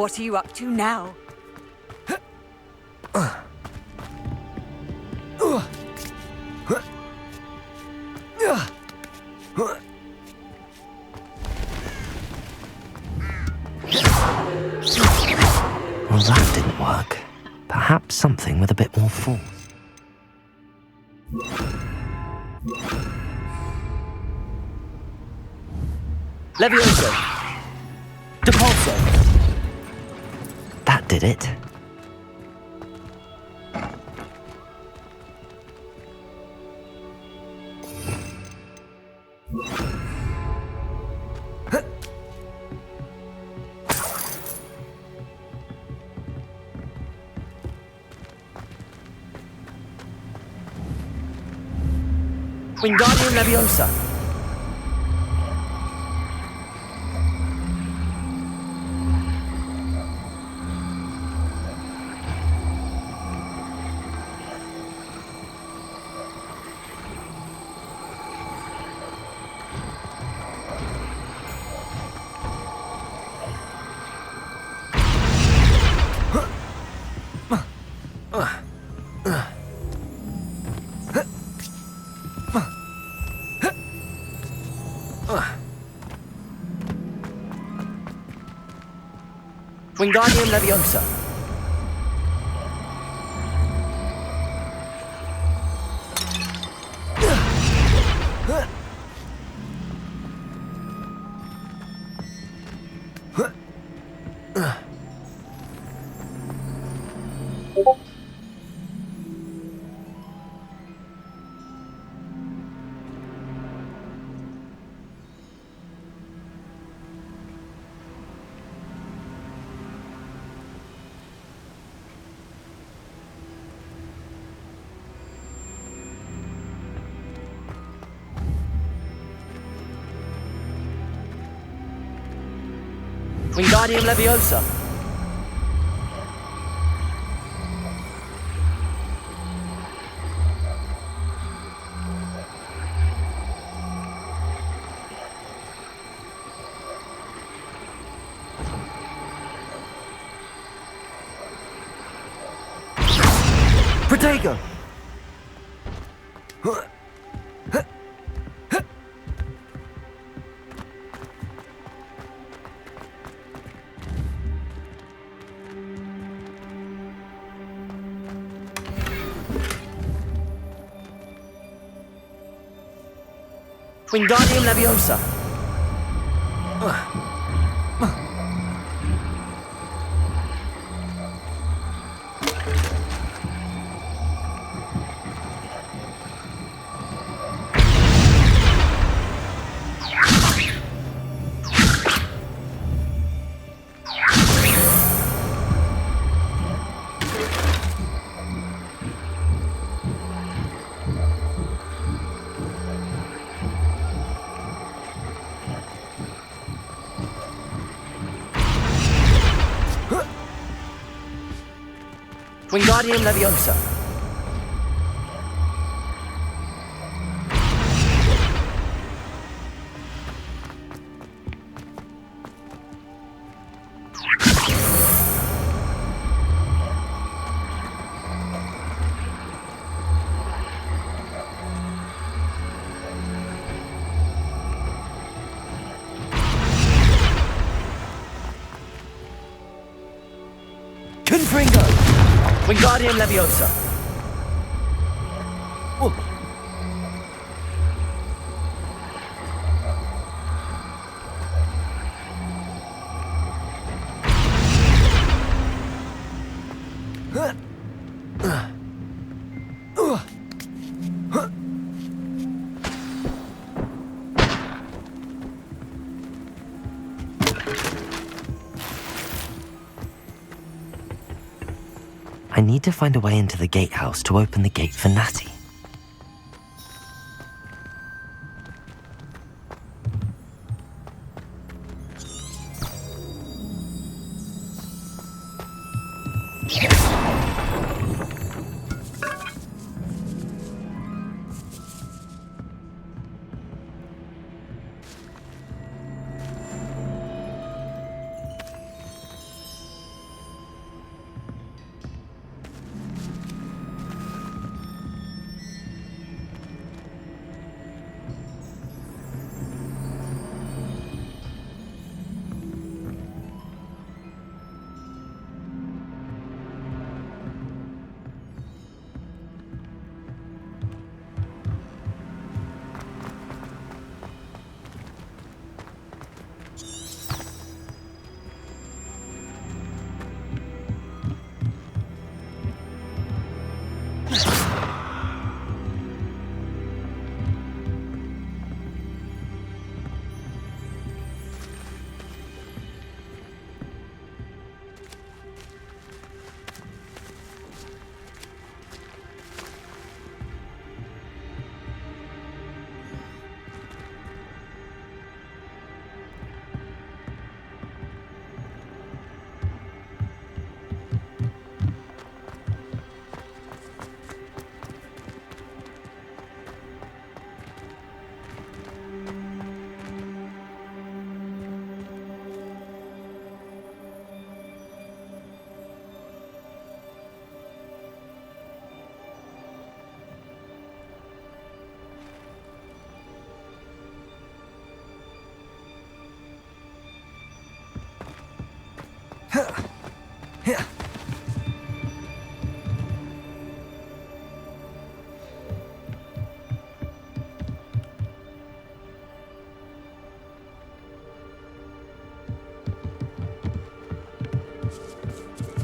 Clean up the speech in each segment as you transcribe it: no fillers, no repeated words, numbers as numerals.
What are you up to now? Well, that didn't work. Perhaps something with a bit more force. Levioso! Depulso! That did it. Wingardium Leviosa! Wingardium Leviosa! Wingardium Leviosa! Protego! Wingardium Leviosa! Wingardium Leviosa! Confringo! Wingardium Leviosa! Oh. I need to find a way into the gatehouse to open the gate for Natty.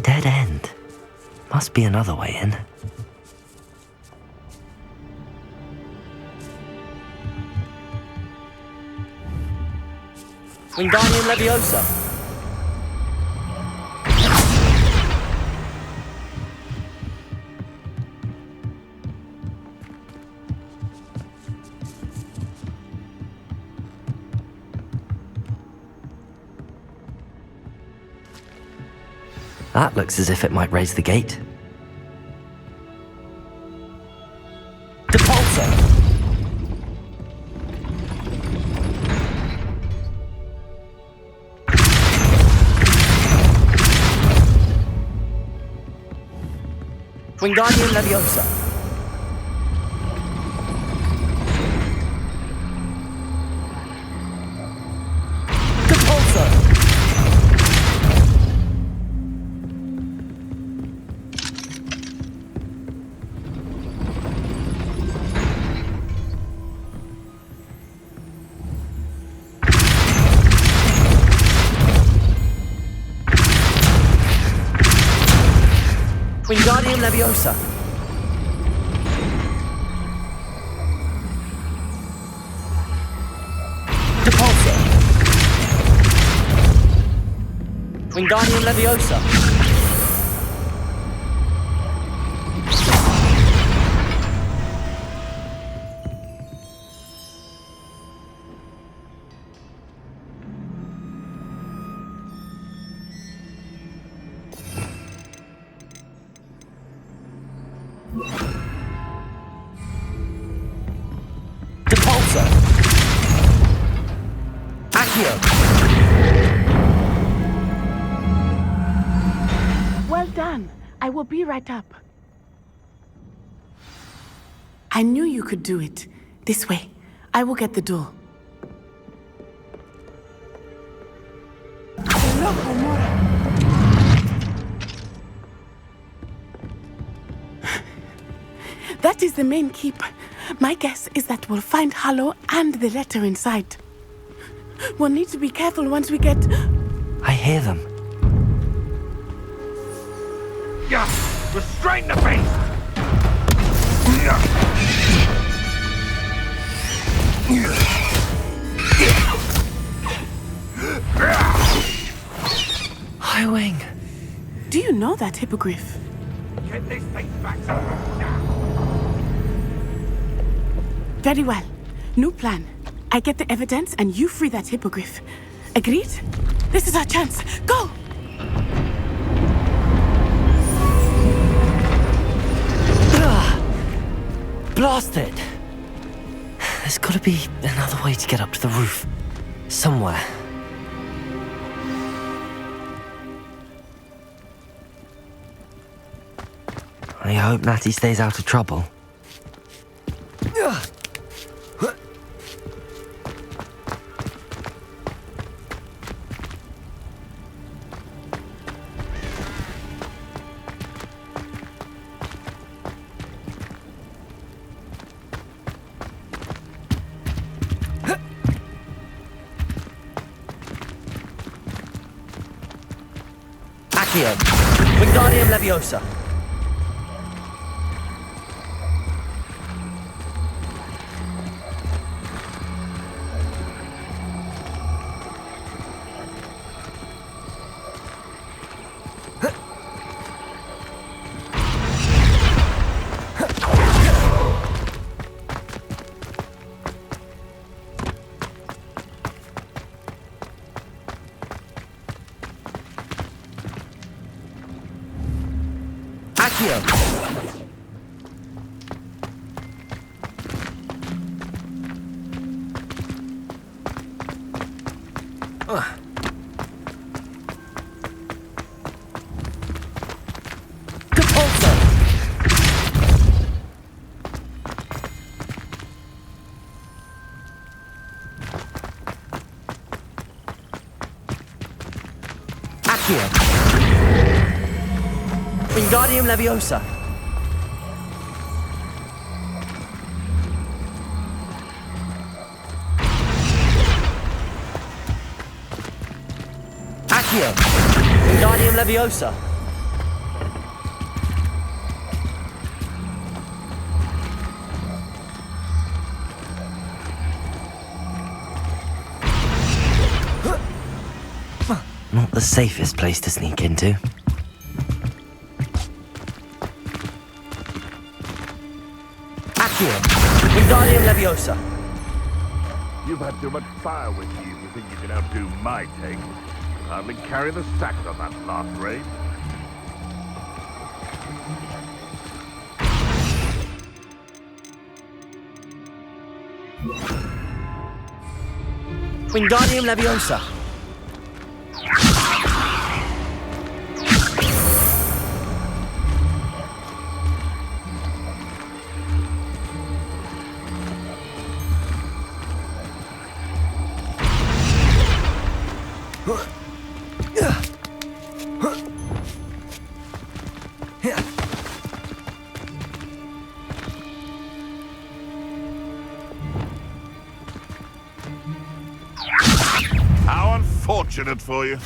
Dead end. Must be another way in. Wingardium Leviosa. That looks as if it might raise the gate. Depulso. Wingardium Leviosa. Depulso. Wingardium Leviosa. Depulso. Wingardium Leviosa. Depulso. Accio. Well done. I will be right up. I knew you could do it. This way. I will get the door. Loco, Mora. That is the main keep. My guess is that we'll find Hallow and the letter inside. We'll need to be careful once we get... I hear them. Yeah, restrain the beast! Highwing. Do you know that hippogriff? Get this thing back now! Very well. New plan. I get the evidence and you free that hippogriff. Agreed? This is our chance. Go! Blast it! There's gotta be another way to get up to the roof. Somewhere. I hope Natty stays out of trouble. Accio. Wingardium Leviosa. Accio. Depulso. Accio. Wingardium Leviosa. Accio. Wingardium Leviosa. Not the safest place to sneak into. Accio. Wingardium Leviosa. You've had too much fire with you if you think you can outdo my take. You hardly carry the sacks on that last raid. Wingardium Leviosa. How unfortunate for you.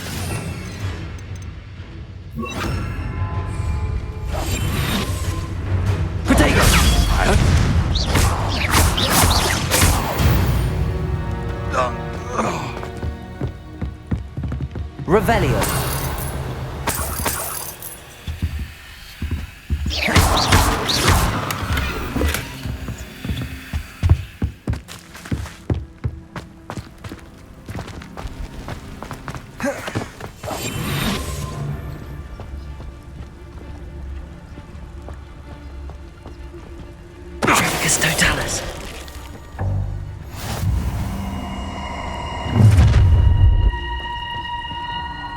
Protego. Revelio. Totalis.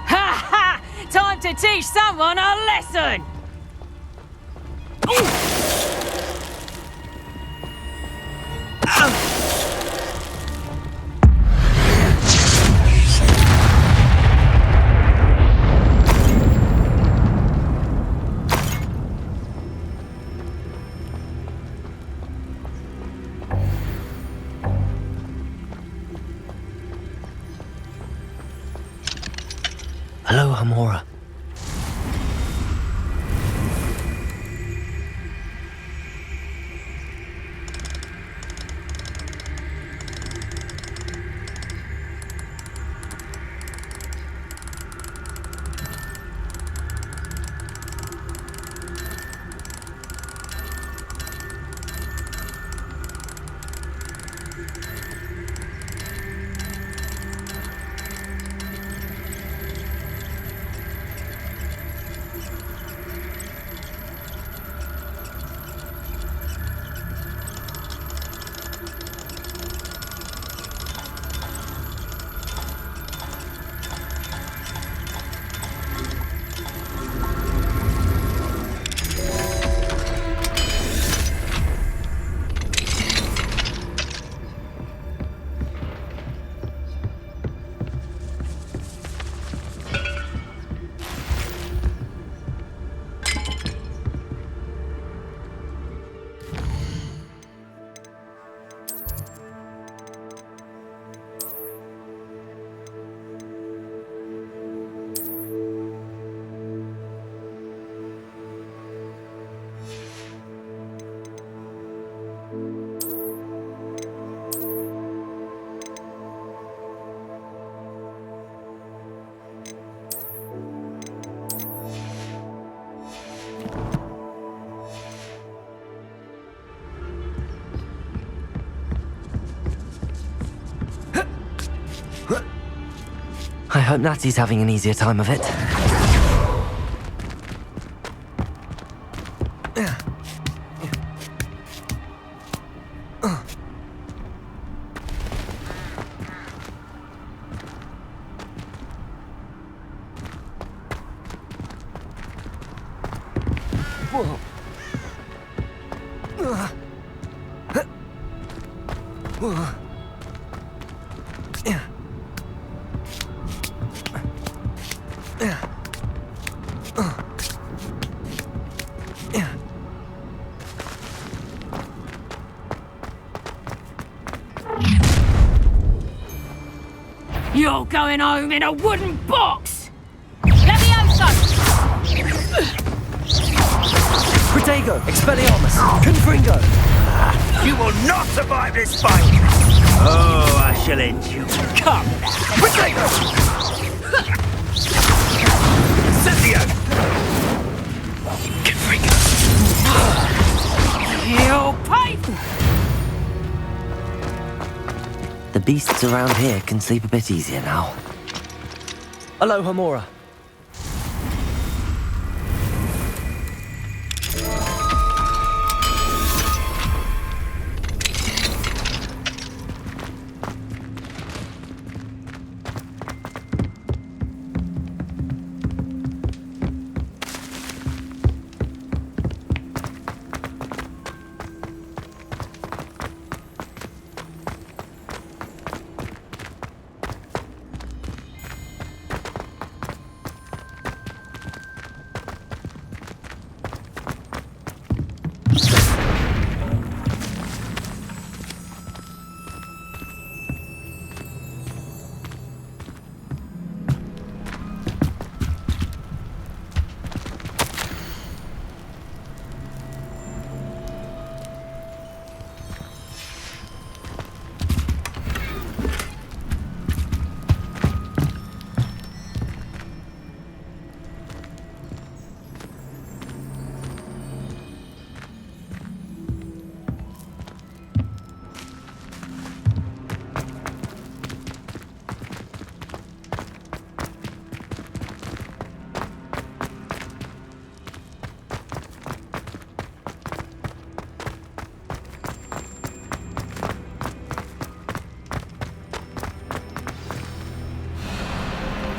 Ha ha! Time to teach someone a lesson! Hello, Hamora. I hope Natty's having an easier time of it. Yeah. all going home in a wooden box! Levioso! Protego, Expelliarmus, Confringo. You will not survive this fight! Oh, I shall end you. Come! Protego! Incendio! Confringo! You'll pay for The beasts around here can sleep a bit easier now. Aloha Mora.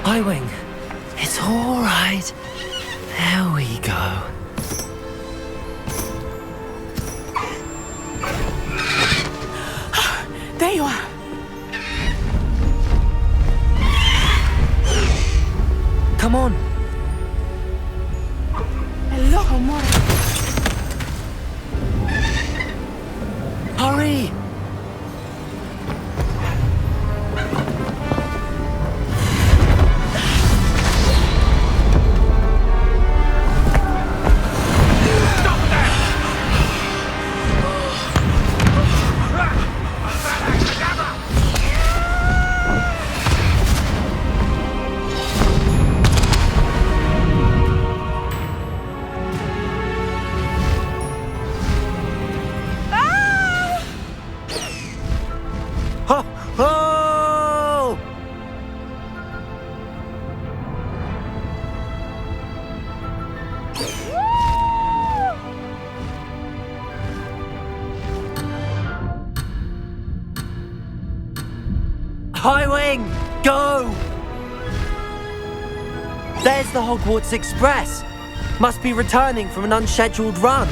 Highwing, it's all right. There we go. There you are. Come on. Hello, Mora. Hurry! Ho! Ho! Highwing, go! There's the Hogwarts Express. Must be returning from an unscheduled run.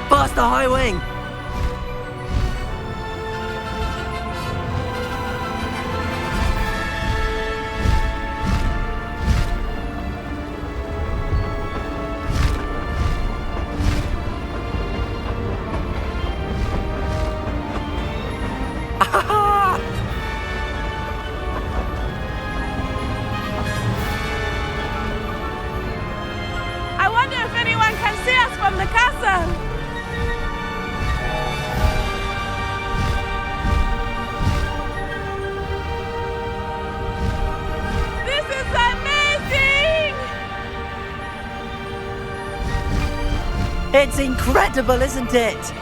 Faster, Highwing! I wonder if anyone can see us from the castle. This is amazing! It's incredible, isn't it?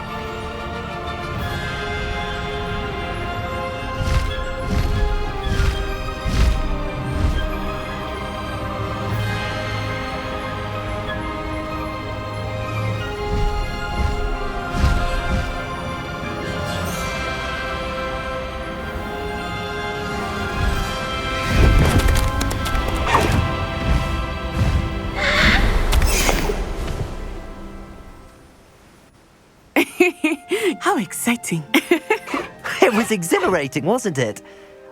It was exhilarating, wasn't it?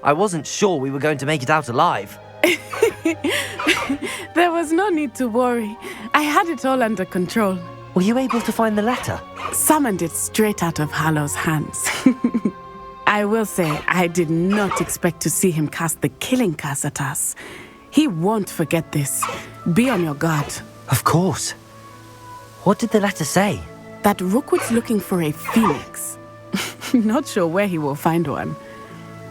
I wasn't sure we were going to make it out alive. There was no need to worry. I had it all under control. Were you able to find the letter? Summoned it straight out of Hallow's hands. I will say, I did not expect to see him cast the killing curse at us. He won't forget this. Be on your guard. Of course. What did the letter say? That Rookwood's looking for a phoenix. Not sure where he will find one.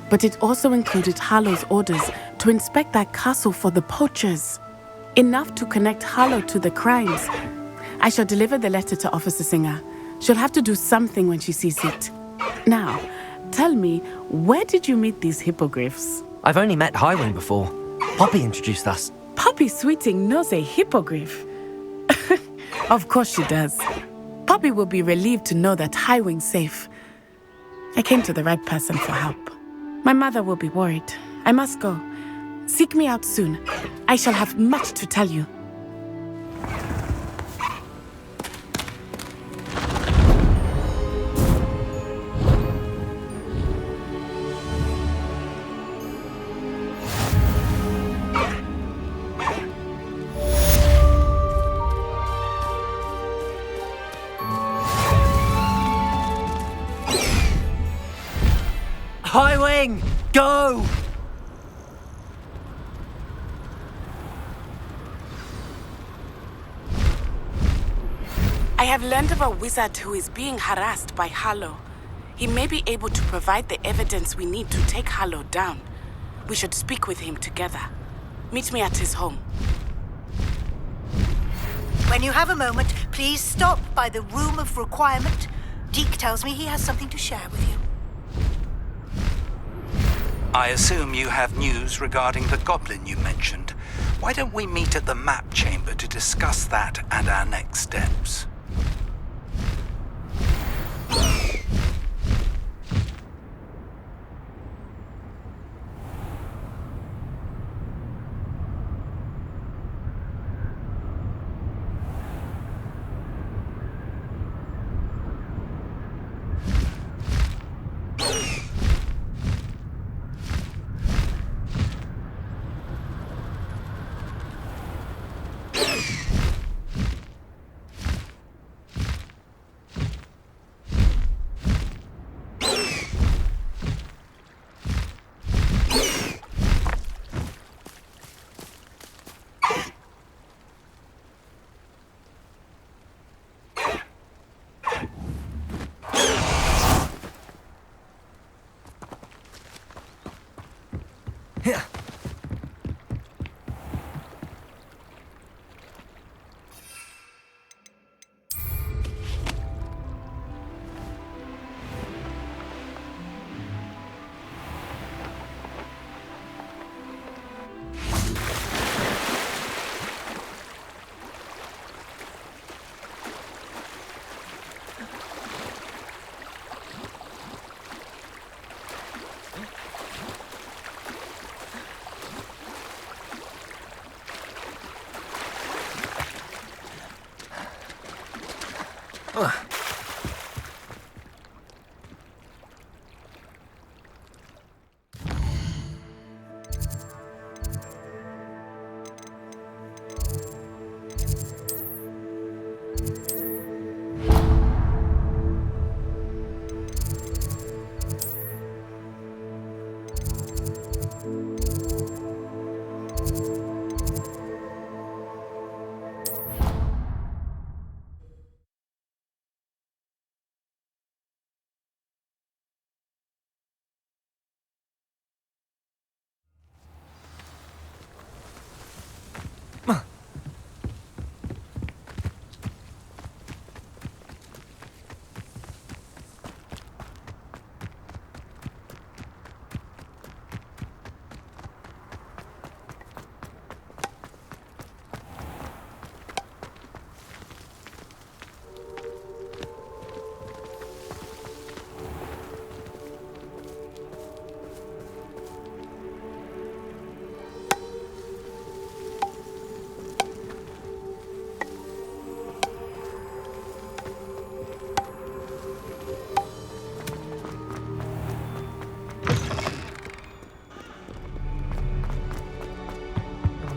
But it also included Hallow's orders to inspect that castle for the poachers. Enough to connect Hallow to the crimes. I shall deliver the letter to Officer Singer. She'll have to do something when she sees it. Now, tell me, where did you meet these hippogriffs? I've only met Highwing before. Poppy introduced us. Poppy Sweeting knows a hippogriff. Of course she does. Poppy will be relieved to know that Highwing's safe. I came to the right person for help. My mother will be worried. I must go. Seek me out soon. I shall have much to tell you. Highwing! Go! I have learned of a wizard who is being harassed by Hallow. He may be able to provide the evidence we need to take Hallow down. We should speak with him together. Meet me at his home. When you have a moment, please stop by the Room of Requirement. Deke tells me he has something to share with you. I assume you have news regarding the goblin you mentioned. Why don't we meet at the map chamber to discuss that and our next steps?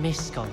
Miscon.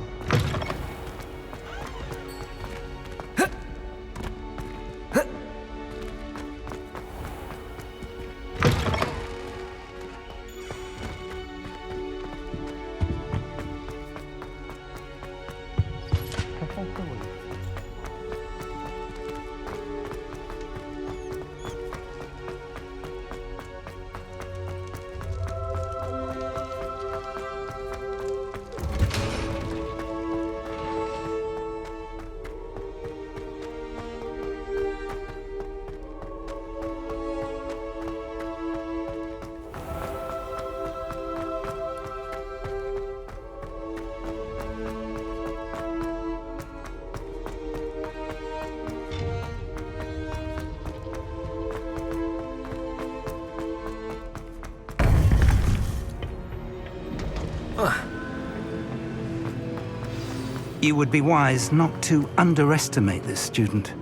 You would be wise not to underestimate this student.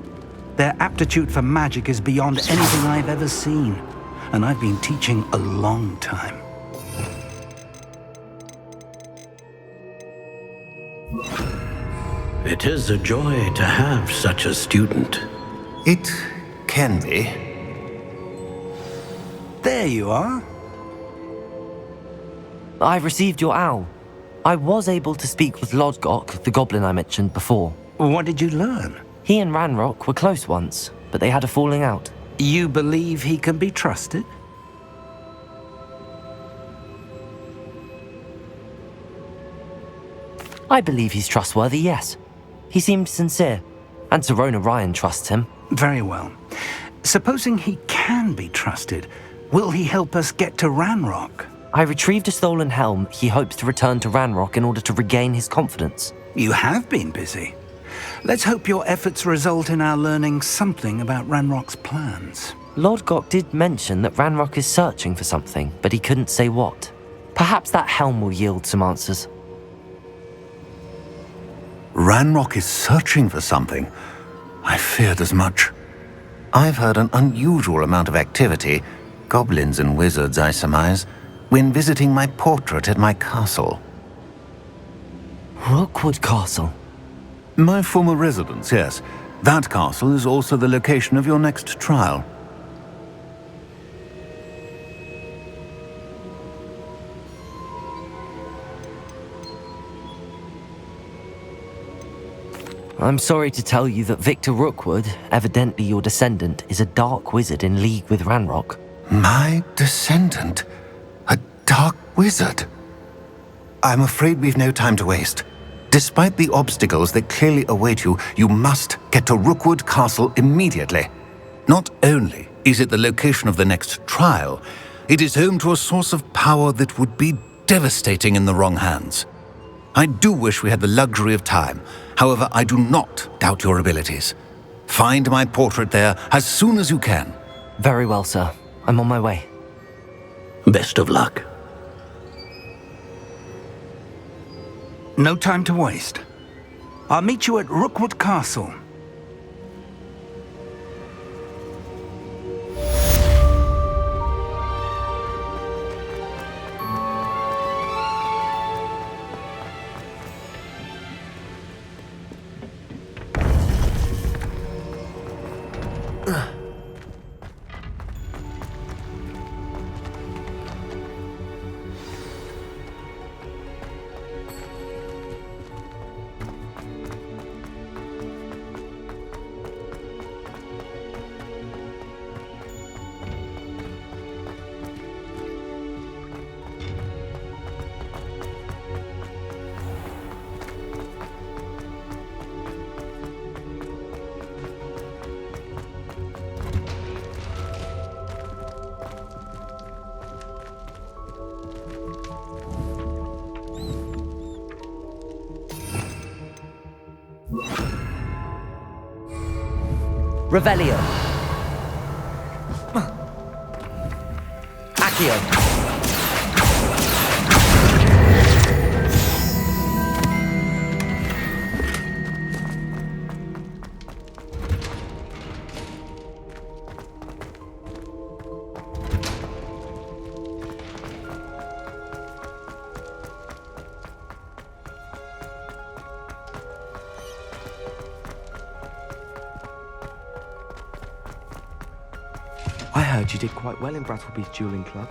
Their aptitude for magic is beyond anything I've ever seen, and I've been teaching a long time. It is a joy to have such a student. It can be. There you are. I've received your owl. I was able to speak with Lodgok, the goblin I mentioned before. What did you learn? He and Ranrock were close once, but they had a falling out. You believe he can be trusted? I believe he's trustworthy, yes. He seemed sincere, and Serona Ryan trusts him. Very well. Supposing he can be trusted, will he help us get to Ranrock? I retrieved a stolen helm he hopes to return to Ranrock in order to regain his confidence. You have been busy. Let's hope your efforts result in our learning something about Ranrock's plans. Lodgok did mention that Ranrock is searching for something, but he couldn't say what. Perhaps that helm will yield some answers. Ranrock is searching for something. I feared as much. I've heard an unusual amount of activity, goblins and wizards, I surmise, when visiting my portrait at my castle. Rookwood Castle? My former residence, yes. That castle is also the location of your next trial. I'm sorry to tell you that Victor Rookwood, evidently your descendant, is a dark wizard in league with Ranrock. My descendant? A dark wizard? I'm afraid we've no time to waste. Despite the obstacles that clearly await you, you must get to Rookwood Castle immediately. Not only is it the location of the next trial, it is home to a source of power that would be devastating in the wrong hands. I do wish we had the luxury of time. However, I do not doubt your abilities. Find my portrait there as soon as you can. Very well, sir. I'm on my way. Best of luck. No time to waste. I'll meet you at Rookwood Castle. Revelio. Accio. heard you did quite well in Brattleby's dueling club.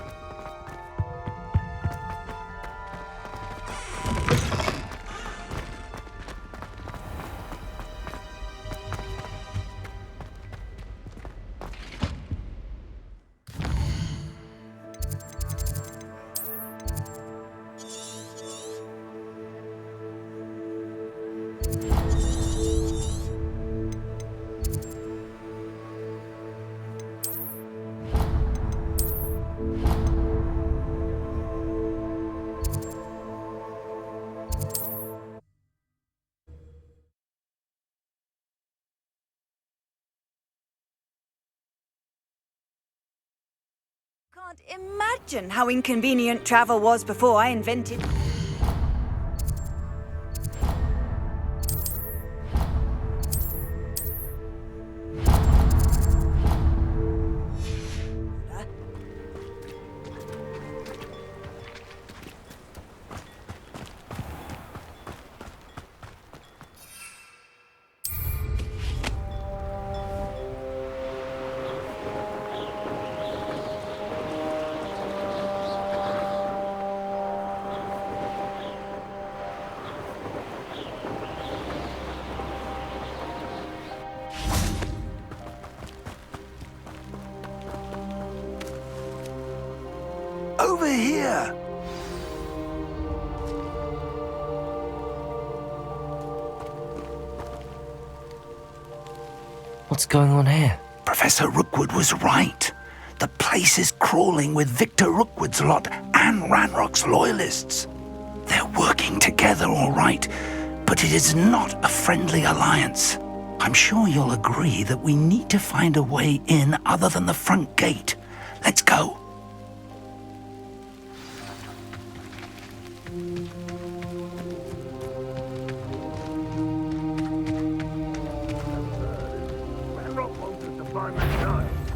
Can't imagine how inconvenient travel was before I invented. Over here! What's going on here? Professor Rookwood was right. The place is crawling with Victor Rookwood's lot and Ranrock's loyalists. They're working together all right, but it is not a friendly alliance. I'm sure you'll agree that we need to find a way in other than the front gate. Let's go.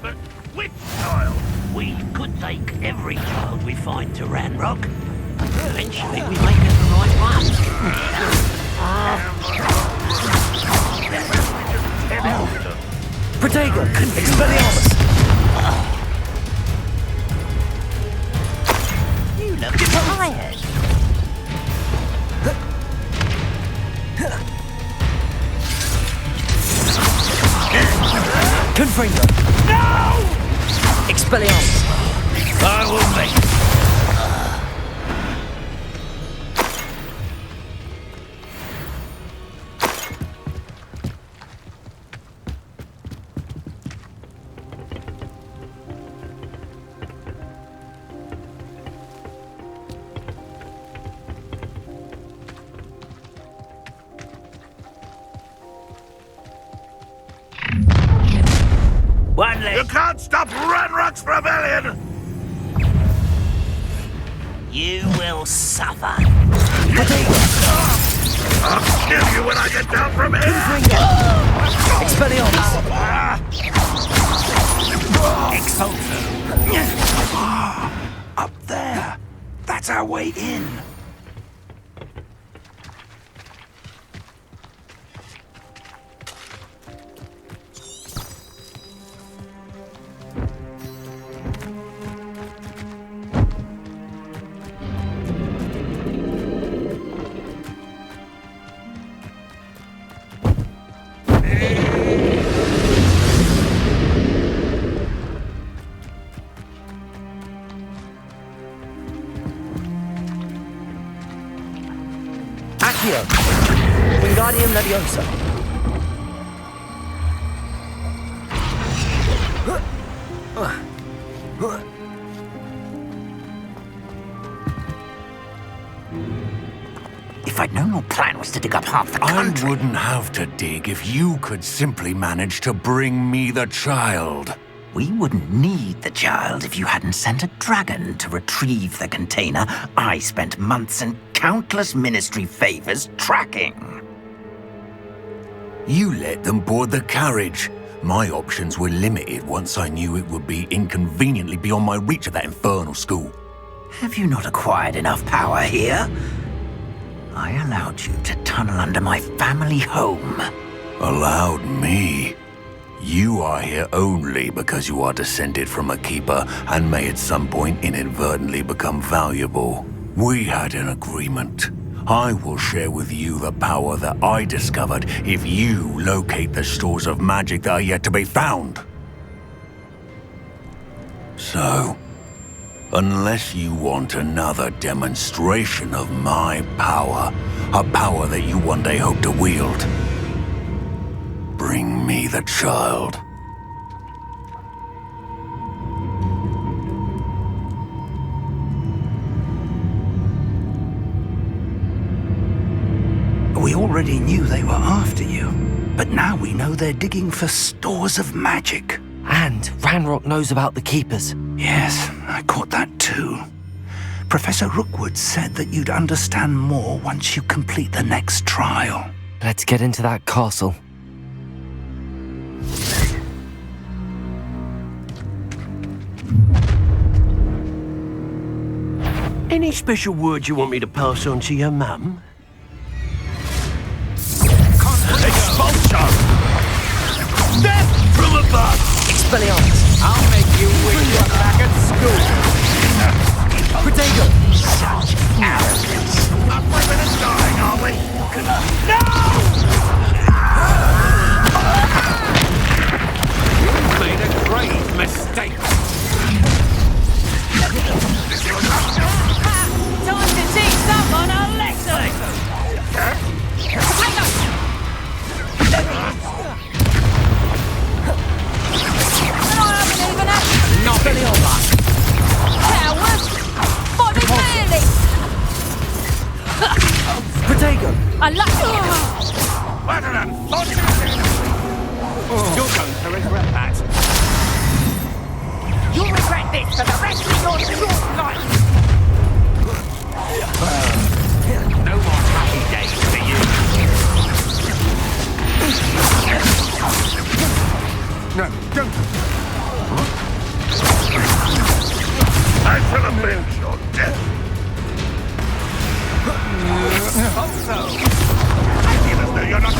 But which child? We could take every child we find to Ranrock. Eventually we may get the right one. Protego! Expelliarmus! You look tired. Confringo! No! Expelliarmus! I will make it. One less. You can't stop Ranrock's rebellion! You will suffer. I'll kill you when I get down from here! Expelliarmus! Up there. That's our way in. Accio! Wingardium Leviosa! If I'd known your plan was to dig up half the country... I wouldn't have to dig if you could simply manage to bring me the child. We wouldn't need the child if you hadn't sent a dragon to retrieve the container I spent months and countless ministry favors tracking. You let them board the carriage. My options were limited once I knew it would be inconveniently beyond my reach at that infernal school. Have you not acquired enough power here? I allowed you to tunnel under my family home. Allowed me? You are here only because you are descended from a keeper and may at some point inadvertently become valuable. We had an agreement. I will share with you the power that I discovered if you locate the stores of magic that are yet to be found. So, unless you want another demonstration of my power, a power that you one day hope to wield, bring me the child. We already knew they were after you, but now we know they're digging for stores of magic. And Ranrock knows about the Keepers. Yes, I caught that too. Professor Rookwood said that you'd understand more once you complete the next trial. Let's get into that castle. Any special words you want me to pass on to your mum? Expulsion! Death from above! Expelliarmus! I'll make you wish you were back at school! Protego! Such arrogance! Not we're gonna die, are we? No! You made a grave mistake! Time to teach someone a lesson! Protego! I like What an unfortunate... You're going to regret that. You'll regret this for the rest of your short life! No more happy days for you. No, don't. I shall avenge your death. Also, I feel as though you're not...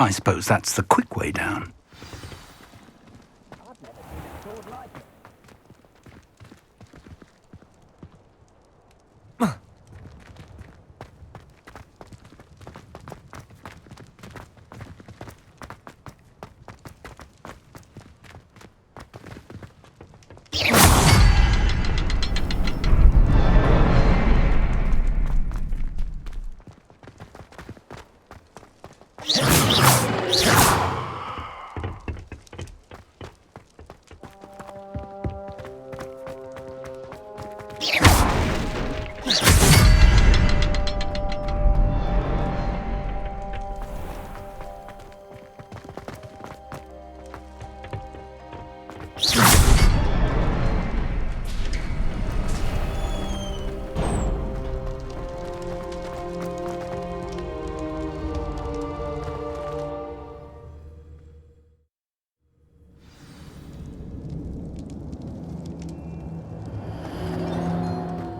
I suppose that's the quick way down.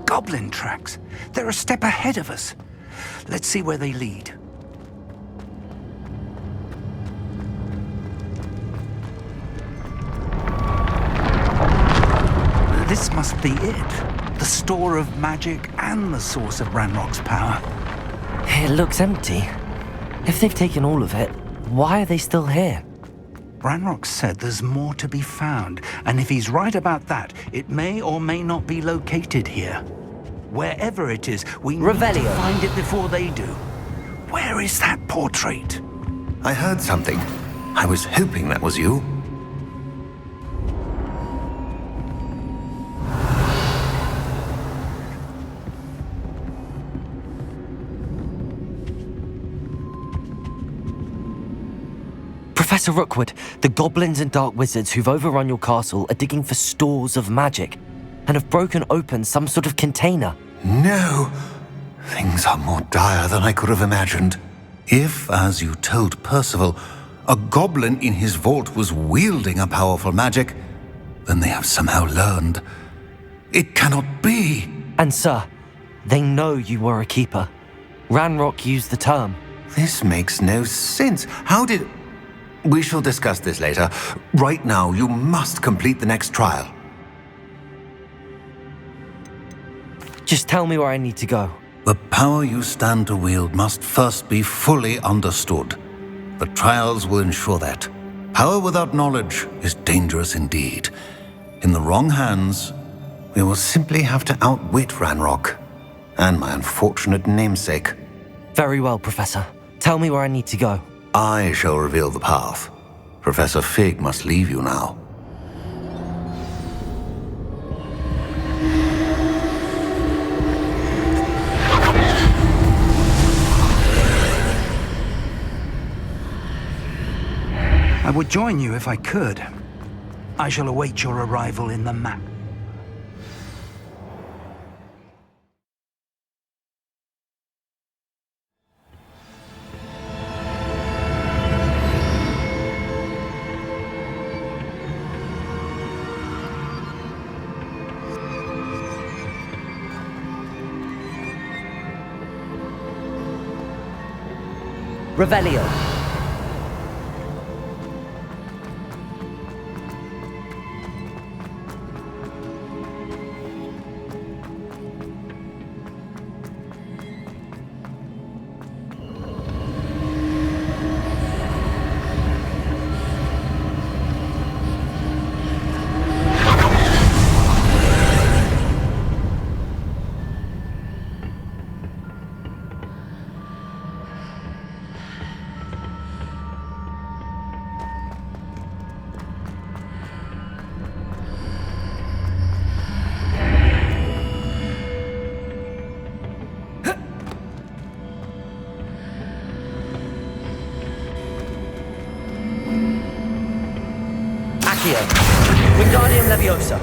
Goblin tracks. They're a step ahead of us. Let's see where they lead. This must be it. The store of magic and the source of Ranrock's power. It looks empty. If they've taken all of it, why are they still here? Ranrock said there's more to be found, and if he's right about that, it may or may not be located here. Wherever it is, we need to find it before they do. Where is that portrait? I heard something. I was hoping that was you. Professor Rookwood, the goblins and dark wizards who've overrun your castle are digging for stores of magic and have broken open some sort of container. No! Things are more dire than I could have imagined. If, as you told Percival, a goblin in his vault was wielding a powerful magic, then they have somehow learned. It cannot be! And sir, they know you were a keeper. Ranrock used the term. This makes no sense. How did... We shall discuss this later. Right now, you must complete the next trial. Just tell me where I need to go. The power you stand to wield must first be fully understood. The trials will ensure that. Power without knowledge is dangerous indeed. In the wrong hands, we will simply have to outwit Ranrock and my unfortunate namesake. Very well, Professor. Tell me where I need to go. I shall reveal the path. Professor Fig must leave you now. I would join you if I could. I shall await your arrival in the map. Revelio. Wingardium Leviosa.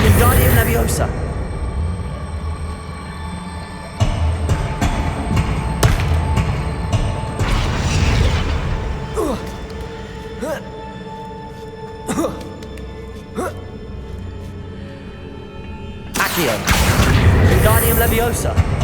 Wingardium Leviosa. Accio. Wingardium Leviosa.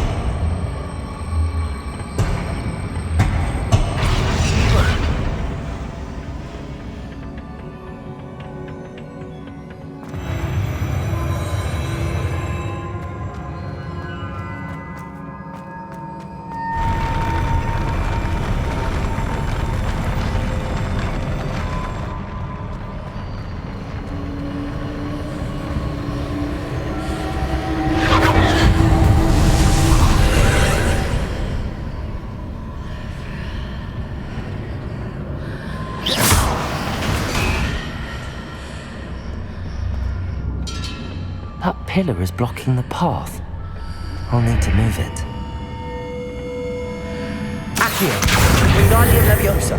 That pillar is blocking the path. I'll need to move it. Accio. Wingardium Leviosa.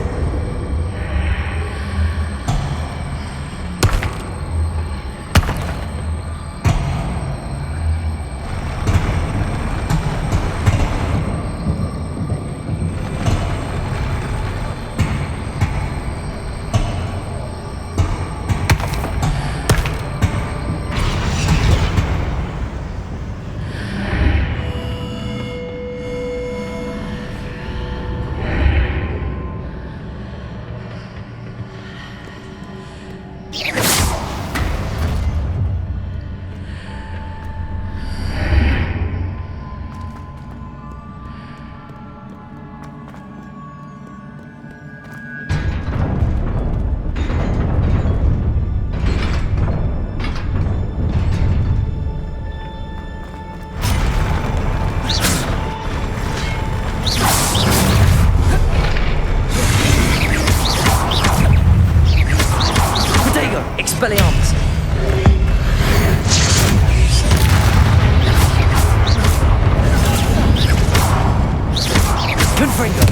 Fringo!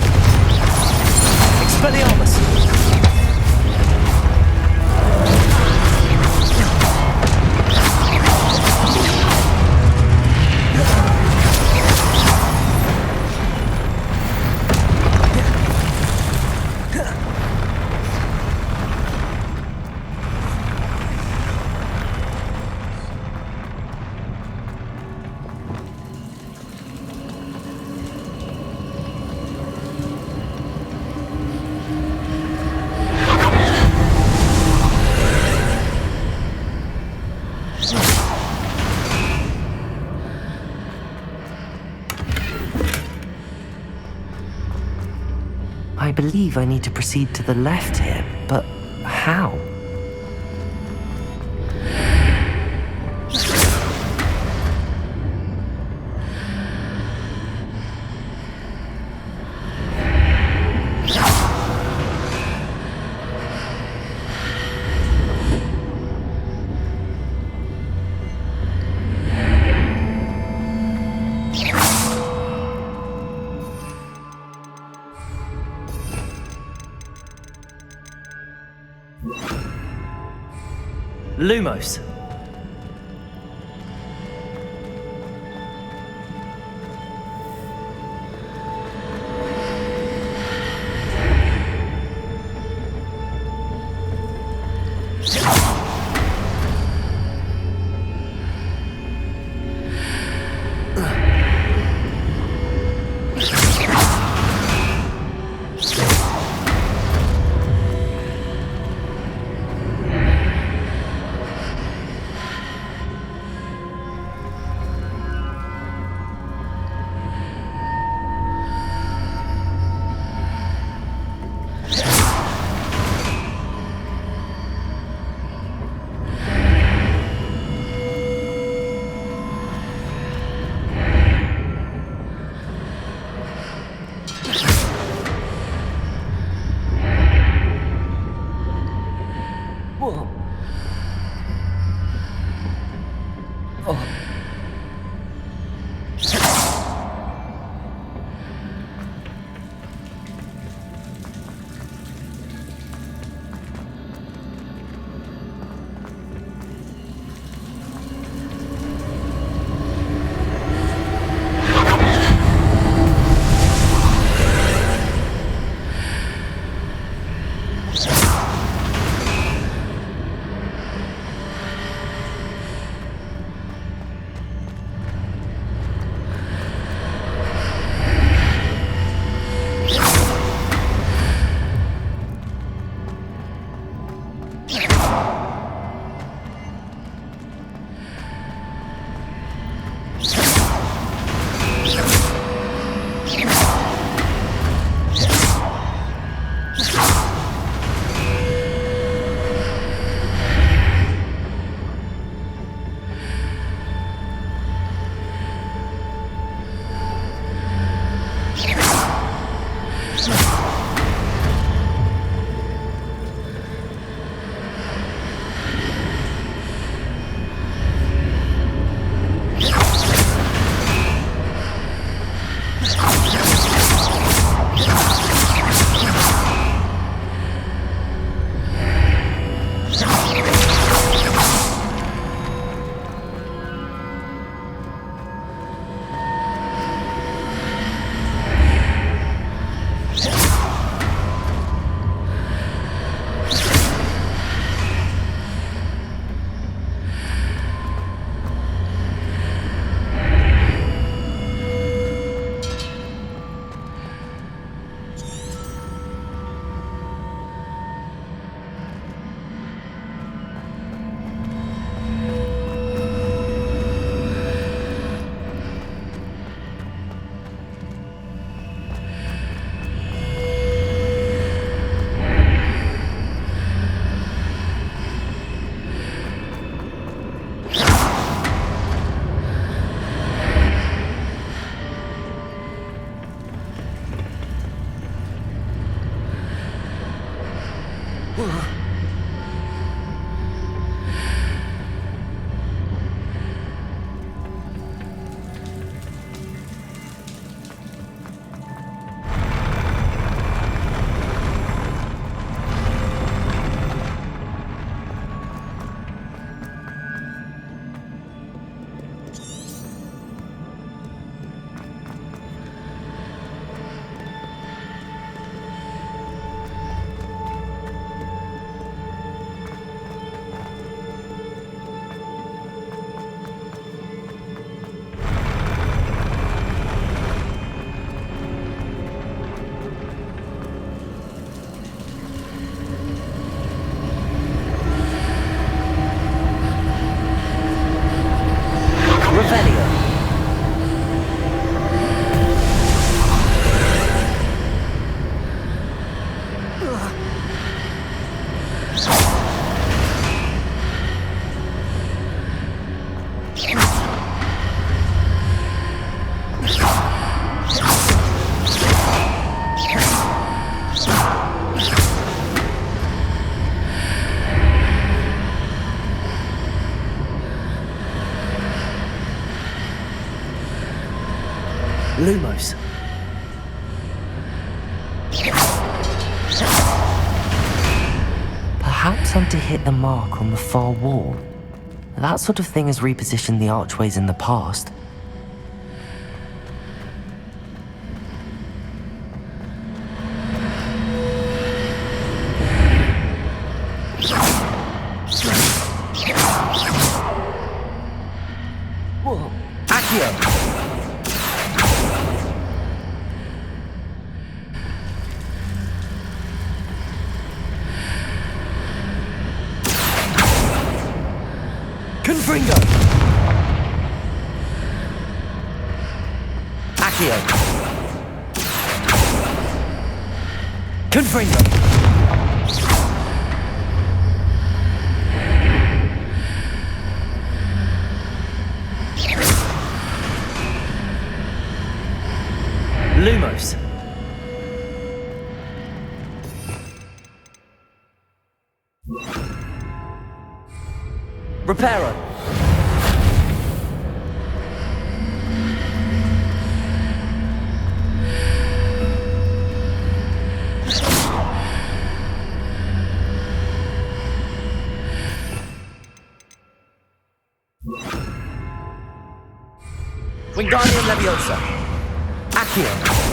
Expelliarmus! I believe I need to proceed to the left here, but how? Lumos. Lumos. Perhaps I'm to hit the mark on the far wall. That sort of thing has repositioned the archways in the past. Whoa. Accio! Confringo! Accio! Confringo! Lumos! Reparo! Wingardium Leviosa! Accio!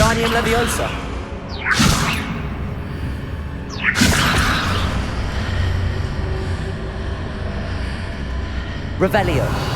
Wingardium Leviosa. Revelio.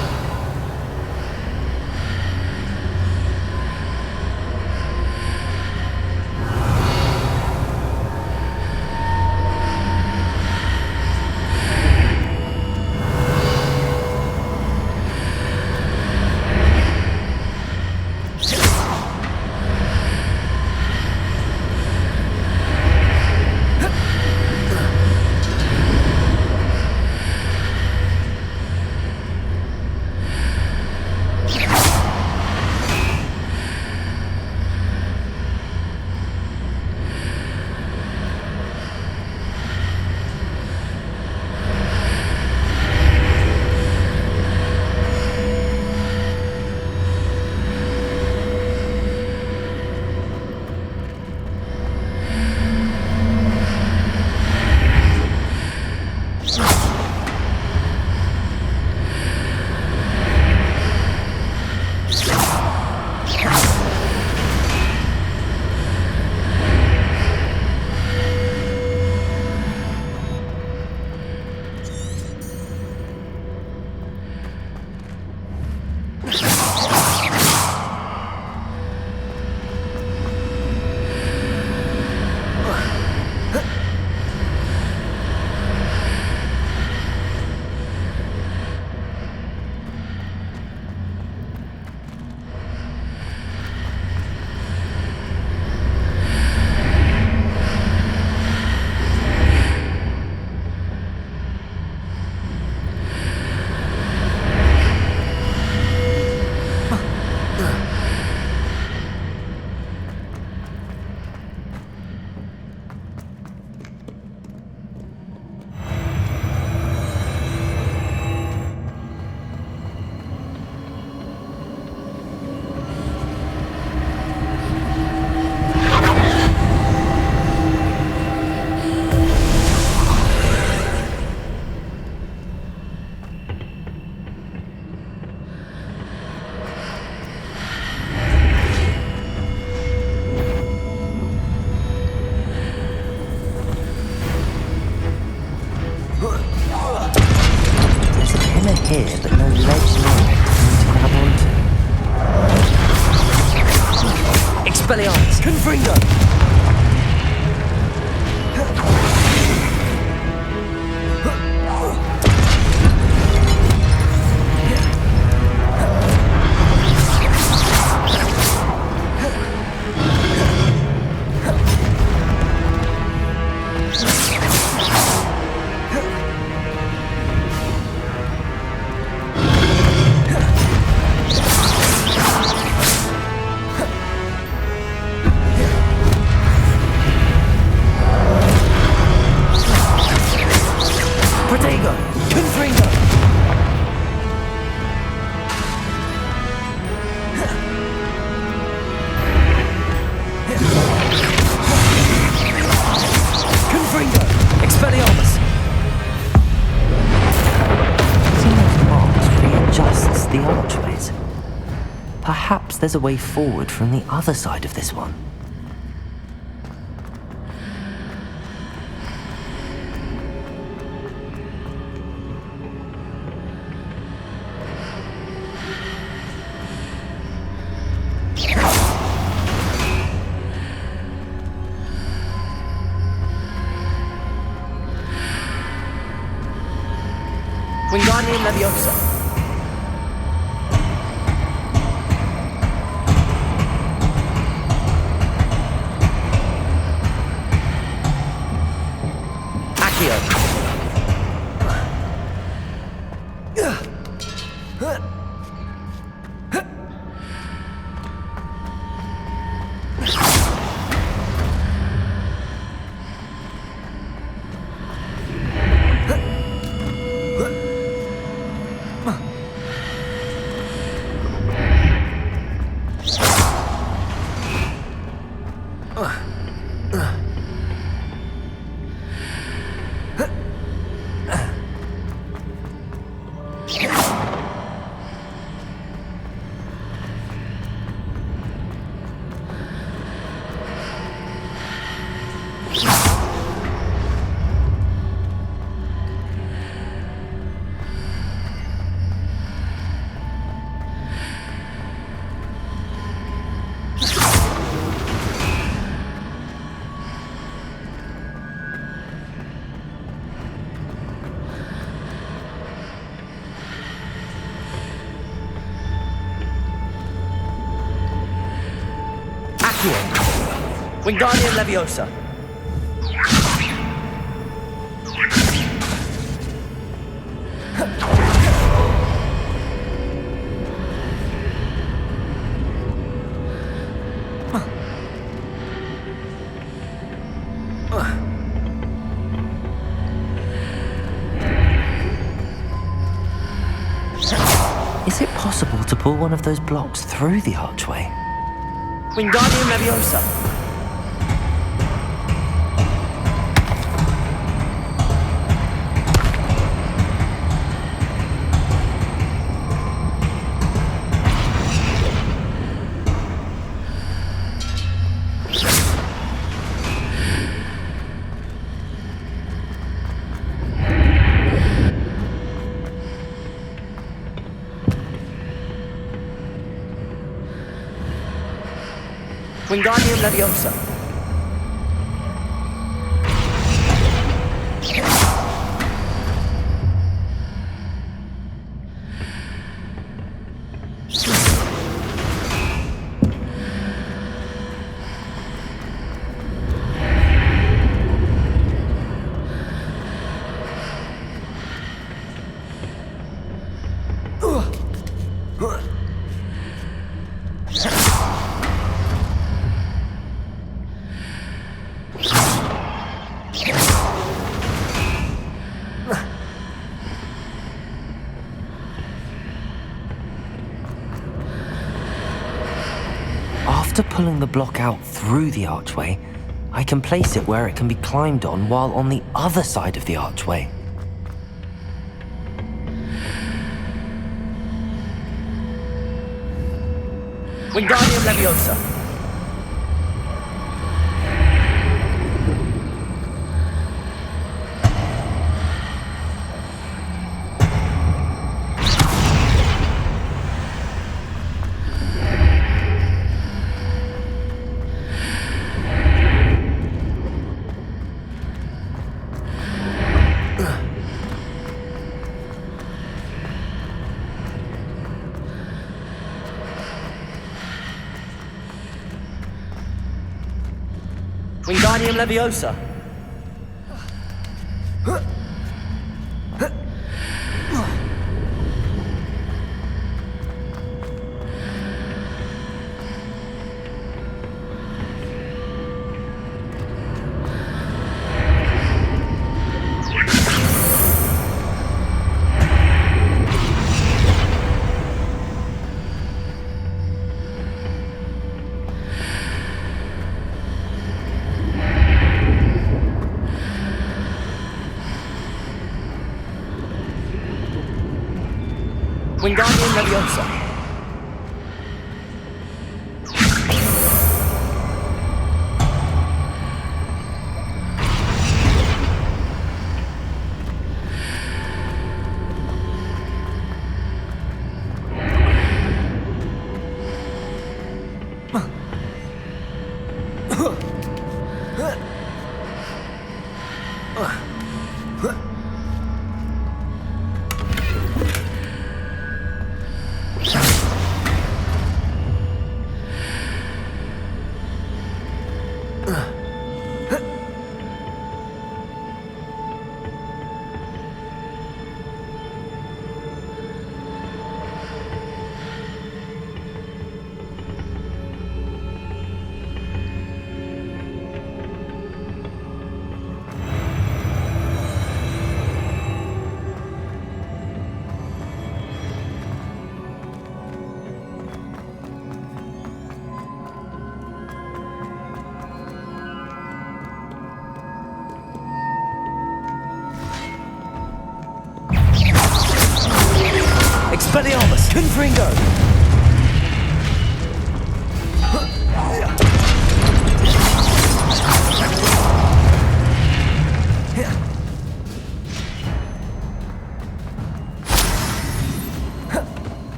Here, but no ledge near it to grab onto. Expelliarmus. Confringo. Perhaps there's a way forward from the other side of this one. Wingardium Leviosa. Wingardium Leviosa. Is it possible to pull one of those blocks through the archway? Wingardium Leviosa. Wingardium Leviosa. After pulling the block out through the archway, I can place it where it can be climbed on while on the other side of the archway. Wingardium Leviosa. Wingardium Leviosa. Wingardium Leviosa. Expelliarmus. Confringo.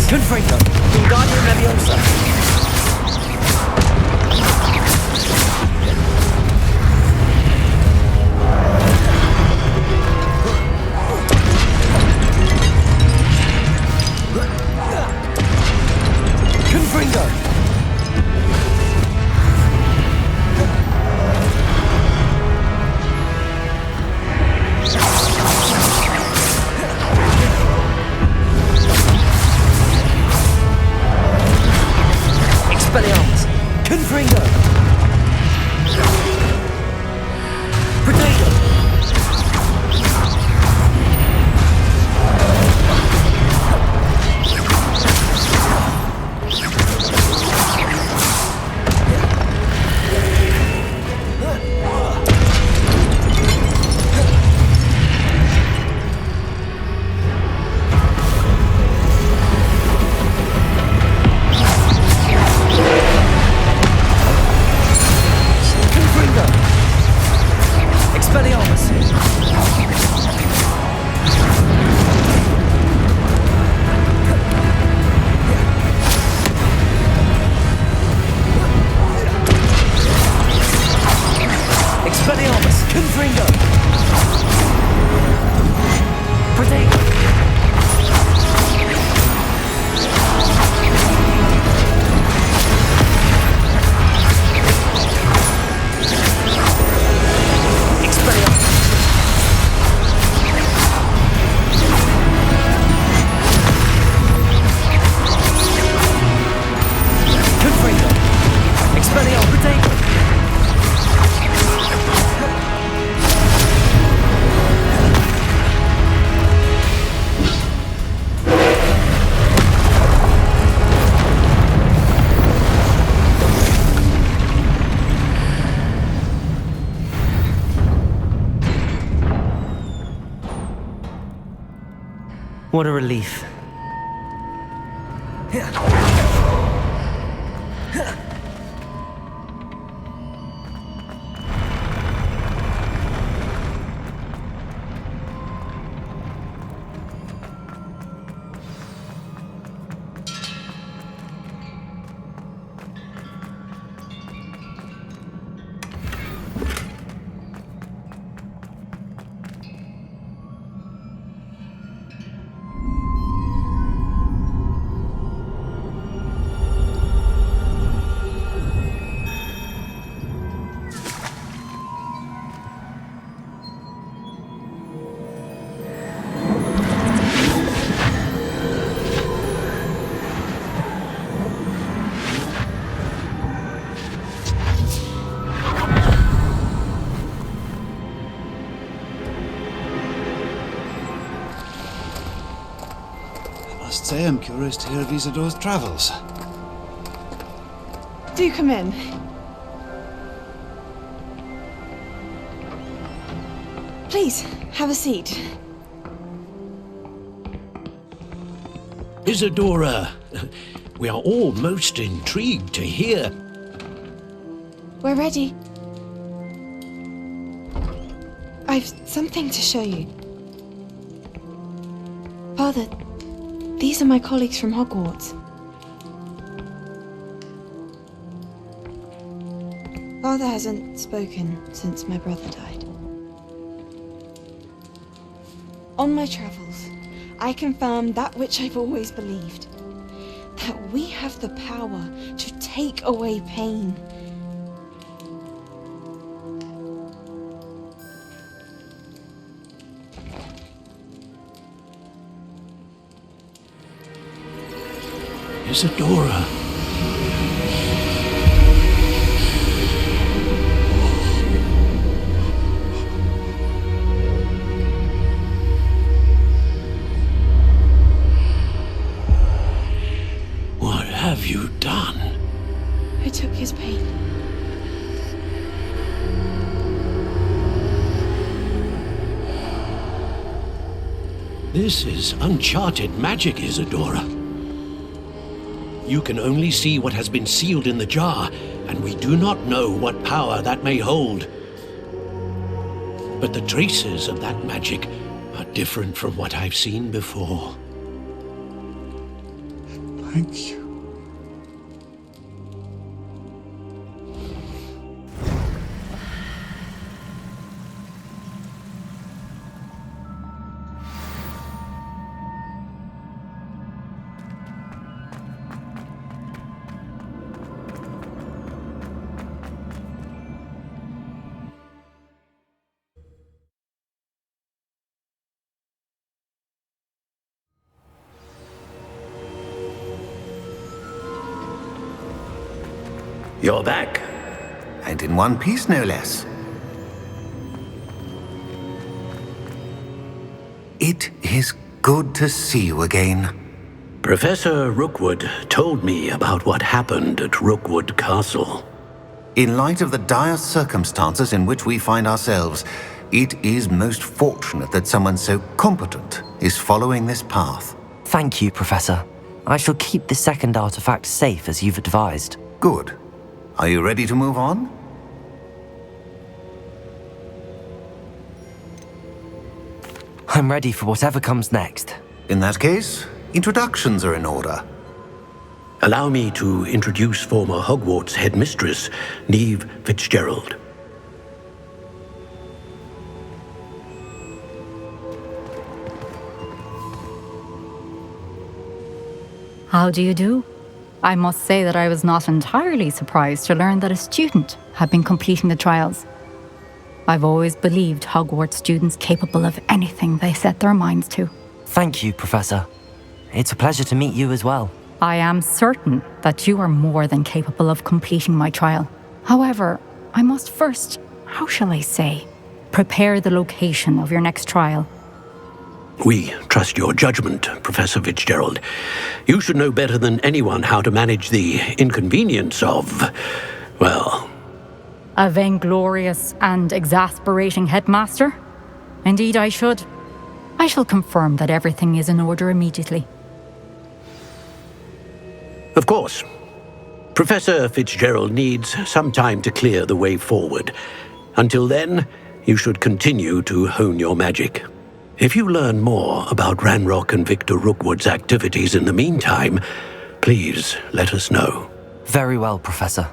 Confringo! Wingardium Leviosa! What a relief. I must say I'm curious to hear of Isidore's travels. Do come in. Please, have a seat. Isadora, we are all most intrigued to hear. We're ready. I've something to show you. Father, these are my colleagues from Hogwarts. Father hasn't spoken since my brother died. On my travels, I confirmed that which I've always believed. That we have the power to take away pain. Isadora. What have you done? I took his pain. This is uncharted magic, Isadora. You can only see what has been sealed in the jar, and we do not know what power that may hold. But the traces of that magic are different from what I've seen before. Thank you. You're back. And in one piece, no less. It is good to see you again. Professor Rookwood told me about what happened at Rookwood Castle. In light of the dire circumstances in which we find ourselves, it is most fortunate that someone so competent is following this path. Thank you, Professor. I shall keep the second artifact safe as you've advised. Good. Are you ready to move on? I'm ready for whatever comes next. In that case, introductions are in order. Allow me to introduce former Hogwarts headmistress, Neve Fitzgerald. How do you do? I must say that I was not entirely surprised to learn that a student had been completing the trials. I've always believed Hogwarts students capable of anything they set their minds to. Thank you, Professor. It's a pleasure to meet you as well. I am certain that you are more than capable of completing my trial. However, I must first, how shall I say, prepare the location of your next trial. We trust your judgment, Professor Fitzgerald. You should know better than anyone how to manage the inconvenience of, well... A vainglorious and exasperating headmaster? Indeed I should. I shall confirm that everything is in order immediately. Of course. Professor Fitzgerald needs some time to clear the way forward. Until then, you should continue to hone your magic. If you learn more about Ranrock and Victor Rookwood's activities in the meantime, please let us know. Very well, Professor.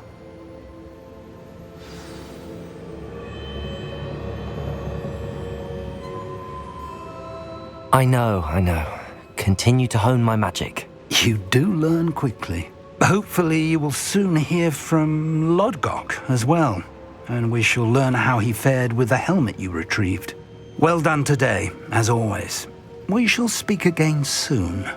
I know. Continue to hone my magic. You do learn quickly. Hopefully you will soon hear from Lodgok as well, and we shall learn how he fared with the helmet you retrieved. Well done today, as always. We shall speak again soon.